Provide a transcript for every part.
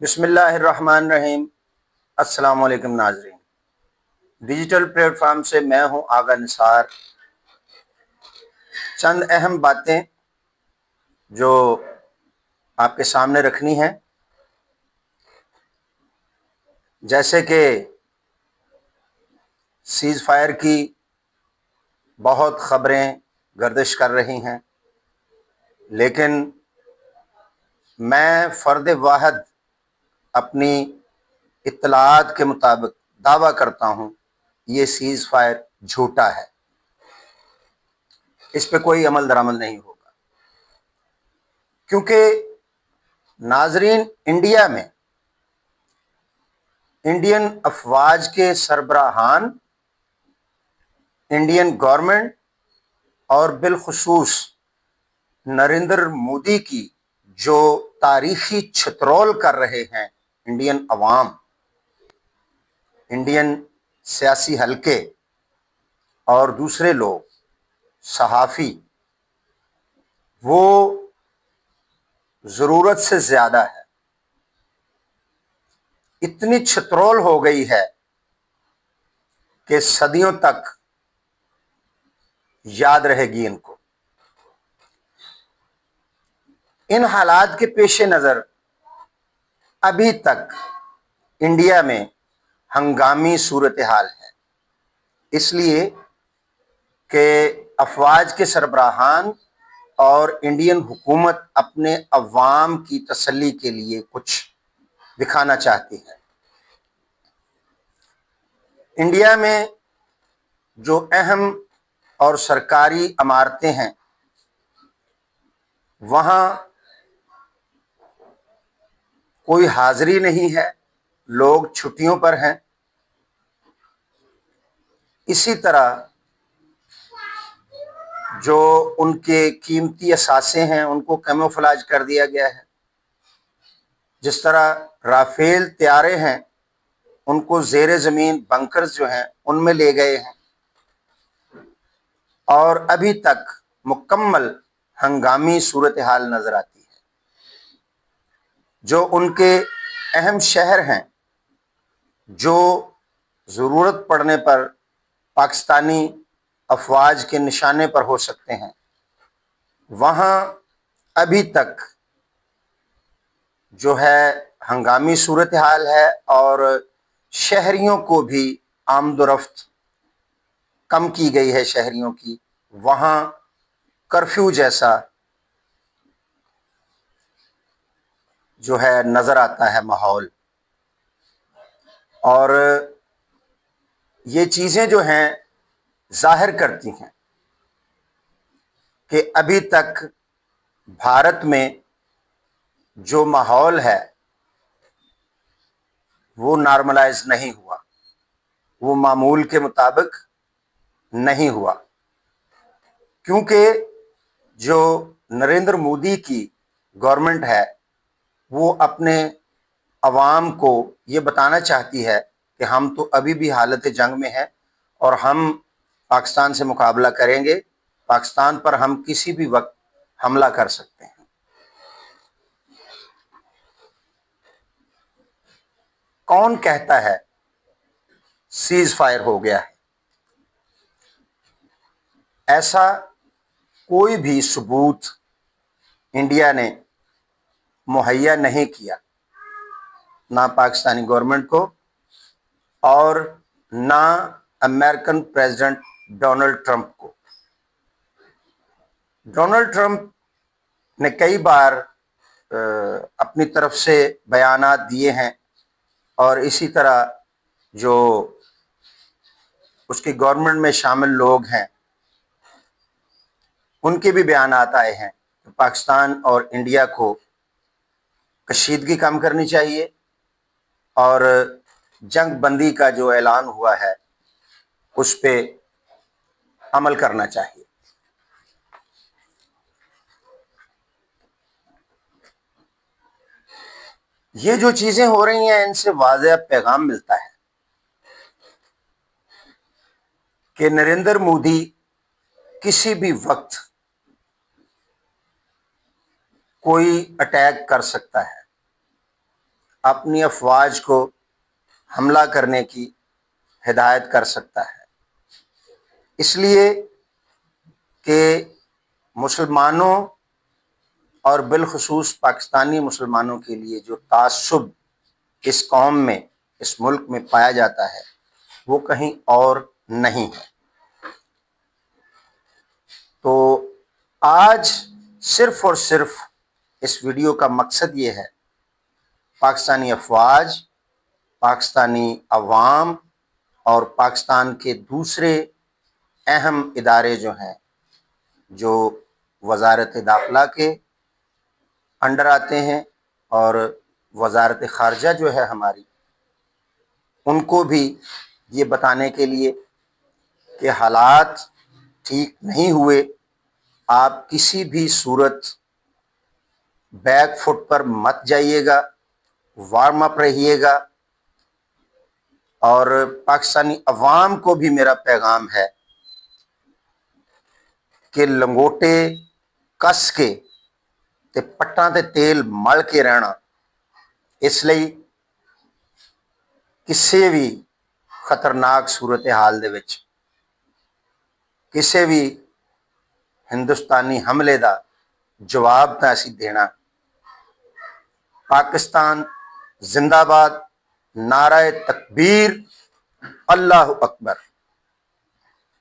بسم اللہ الرحمن الرحیم۔ السلام علیکم ناظرین، ڈیجیٹل پلیٹ فارم سے میں ہوں آغا نثار۔ چند اہم باتیں جو آپ کے سامنے رکھنی ہیں، جیسے کہ سیز فائر کی بہت خبریں گردش کر رہی ہیں، لیکن میں فرد واحد اپنی اطلاعات کے مطابق دعویٰ کرتا ہوں یہ سیز فائر جھوٹا ہے، اس پہ کوئی عمل درآمد نہیں ہوگا، کیونکہ ناظرین انڈیا میں انڈین افواج کے سربراہان، انڈین گورنمنٹ اور بالخصوص نریندر مودی کی جو تاریخی چھترول کر رہے ہیں انڈین عوام، انڈین سیاسی حلقے اور دوسرے لوگ، صحافی، وہ ضرورت سے زیادہ ہے۔ اتنی چھترول ہو گئی ہے کہ صدیوں تک یاد رہے گی ان کو۔ ان حالات کے پیش نظر ابھی تک انڈیا میں ہنگامی صورتحال ہے، اس لیے کہ افواج کے سربراہان اور انڈین حکومت اپنے عوام کی تسلی کے لیے کچھ دکھانا چاہتی ہے۔ انڈیا میں جو اہم اور سرکاری عمارتیں ہیں، وہاں کوئی حاضری نہیں ہے، لوگ چھٹیوں پر ہیں۔ اسی طرح جو ان کے قیمتی اثاثے ہیں ان کو کیموفلاج کر دیا گیا ہے، جس طرح رافیل طیارے ہیں ان کو زیر زمین بنکرز جو ہیں ان میں لے گئے ہیں، اور ابھی تک مکمل ہنگامی صورتحال نظر آتی ہے۔ جو ان کے اہم شہر ہیں جو ضرورت پڑنے پر پاکستانی افواج کے نشانے پر ہو سکتے ہیں، وہاں ابھی تک جو ہے ہنگامی صورتحال ہے، اور شہریوں کو بھی آمد و رفت کم کی گئی ہے شہریوں کی۔ وہاں کرفیو جیسا جو ہے نظر آتا ہے ماحول، اور یہ چیزیں جو ہیں ظاہر کرتی ہیں کہ ابھی تک بھارت میں جو ماحول ہے وہ نارملائز نہیں ہوا، وہ معمول کے مطابق نہیں ہوا، کیونکہ جو نریندر مودی کی گورنمنٹ ہے وہ اپنے عوام کو یہ بتانا چاہتی ہے کہ ہم تو ابھی بھی حالت جنگ میں ہیں اور ہم پاکستان سے مقابلہ کریں گے، پاکستان پر ہم کسی بھی وقت حملہ کر سکتے ہیں۔ کون کہتا ہے سیز فائر ہو گیا ہے؟ ایسا کوئی بھی ثبوت انڈیا نے مہیا نہیں کیا، نہ پاکستانی گورنمنٹ کو اور نہ امریکن پریزیڈنٹ ڈونلڈ ٹرمپ کو۔ ڈونلڈ ٹرمپ نے کئی بار اپنی طرف سے بیانات دیے ہیں، اور اسی طرح جو اس کی گورنمنٹ میں شامل لوگ ہیں ان کے بھی بیانات آئے ہیں کہ پاکستان اور انڈیا کو کشیدگی کم کرنی چاہیے، اور جنگ بندی کا جو اعلان ہوا ہے اس پہ عمل کرنا چاہیے۔ یہ جو چیزیں ہو رہی ہیں ان سے واضح پیغام ملتا ہے کہ نریندر مودی کسی بھی وقت کوئی اٹیک کر سکتا ہے، اپنی افواج کو حملہ کرنے کی ہدایت کر سکتا ہے، اس لیے کہ مسلمانوں اور بالخصوص پاکستانی مسلمانوں کے لیے جو تعصب اس قوم میں، اس ملک میں پایا جاتا ہے وہ کہیں اور نہیں ہے۔ تو آج صرف اور صرف اس ویڈیو کا مقصد یہ ہے، پاکستانی افواج، پاکستانی عوام اور پاکستان کے دوسرے اہم ادارے جو ہیں، جو وزارت داخلہ کے انڈر آتے ہیں اور وزارت خارجہ جو ہے ہماری، ان کو بھی یہ بتانے کے لیے کہ حالات ٹھیک نہیں ہوئے، آپ کسی بھی صورت بیک فٹ پر مت جائیے گا، وارم اپ رہیے گا۔ اور پاکستانی عوام کو بھی میرا پیغام ہے کہ لنگوٹے کس کے تے پٹاں تے تیل مل کے رہنا، اس لیے کسی بھی خطرناک صورتحال دے وچ کسی بھی ہندوستانی حملے دا جواب تا اسی دینا۔ پاکستان زندہ باد، نعرہ تکبیر، اللہ اکبر۔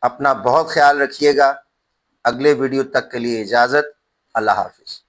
اپنا بہت خیال رکھیے گا۔ اگلے ویڈیو تک کے لیے اجازت، اللہ حافظ۔